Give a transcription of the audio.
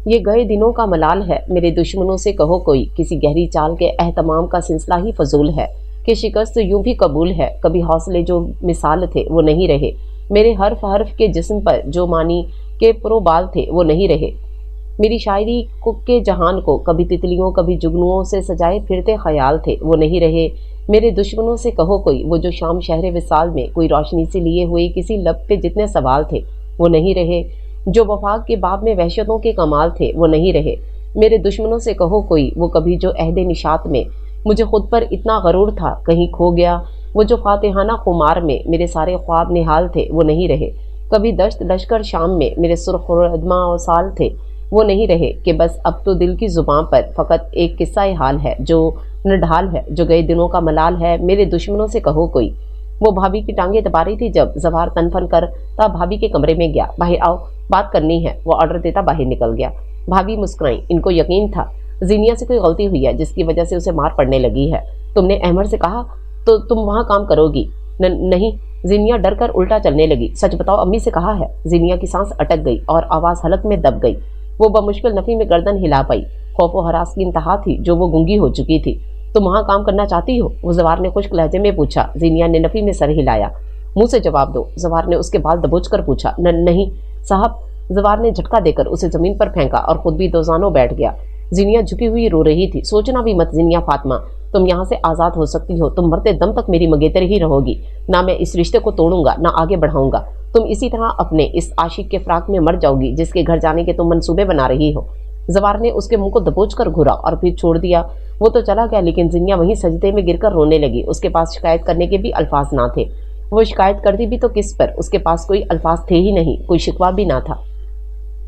یہ گئے دنوں کا ملال ہے، میرے دشمنوں سے کہو کوئی، کسی گہری چال کے اہتمام کا سلسلہ ہی فضول ہے کہ شکست یوں بھی قبول ہے، کبھی حوصلے جو مثال تھے وہ نہیں رہے، میرے حرف حرف کے جسم پر جو معنی کے پروبال تھے وہ نہیں رہے، میری شاعری کے جہان کو کبھی تتلیوں کبھی جگنوؤں سے سجائے پھرتے خیال تھے وہ نہیں رہے، میرے دشمنوں سے کہو کوئی، وہ جو شام شہر وصال میں کوئی روشنی سے لیے ہوئے کسی لب پہ جتنے سوال تھے وہ نہیں رہے، جو وفاق کے باب میں وحشتوں کے کمال تھے وہ نہیں رہے، میرے دشمنوں سے کہو کوئی، وہ کبھی جو عہد نشاط میں مجھے خود پر اتنا غرور تھا کہیں کھو گیا، وہ جو فاتحانہ خمار میں میرے سارے خواب نہال تھے وہ نہیں رہے، کبھی دشت لشکر شام میں میرے سرخ ردمہ و سال تھے وہ نہیں رہے، کہ بس اب تو دل کی زباں پر فقط ایک قصہ حال ہے جو نڈھال ہے، جو گئے دنوں کا ملال ہے، میرے دشمنوں سے کہو کوئی۔ وہ بھابھی کی ٹانگیں دبا رہی تھی جب زوار تنفن کر تا بھابھی کے کمرے میں گیا، باہر آؤ بات کرنی ہے، وہ آرڈر دیتا باہر نکل گیا۔ بھابھی مسکرائیں، ان کو یقین تھا زینیا سے کوئی غلطی ہوئی ہے جس کی وجہ سے اسے مار پڑنے لگی ہے۔ تم نے احمد سے کہا تو تم وہاں کام کرو گی؟ نہیں، زینیا ڈر کر الٹا چلنے لگی۔ سچ بتاؤ امی سے کہا ہے؟ زینیا کی سانس اٹک گئی اور آواز حلق میں دب گئی، وہ بمشکل نفی میں گردن ہلا پائی، خوف و ہراس کی انتہا تھی جو وہ گنگی ہو چکی تھی۔ تم وہاں کام کرنا چاہتی ہو؟ وہ زوار نے خشک لہجے میں پوچھا۔ زینیا نے نفی میں سر ہلایا۔ منہ سے جواب دو، زوار نے اس کے بال دبوچ کر پوچھا۔ نہیں صاحب، زوار نے جھٹکا دے کر اسے زمین پر پھینکا اور خود بھی دوزانوں بیٹھ گیا۔ زینیا جھکی ہوئی رو رہی تھی۔ سوچنا بھی مت زینیا فاطمہ، تم یہاں سے آزاد ہو سکتی ہو، تم مرتے دم تک میری مگیتر ہی رہو گی، نہ میں اس رشتے کو توڑوں گا نہ آگے بڑھاؤں گا، تم اسی طرح اپنے اس عاشق کے فراق میں مر جاؤ گی جس کے گھر جانے کے تم منصوبے بنا رہی ہو۔ زوار نے اس کے منہ کو دبوچ کر گھورا اور پھر چھوڑ دیا۔ وہ تو چلا گیا لیکن زینیا وہیں سجدے میں گر کر رونے لگی۔ اس کے پاس شکایت کرنے کے بھی الفاظ نہ تھے، وہ شکایت کرتی بھی تو کس پر؟ اس کے پاس کوئی الفاظ تھے ہی نہیں، کوئی شکوہ بھی نہ تھا۔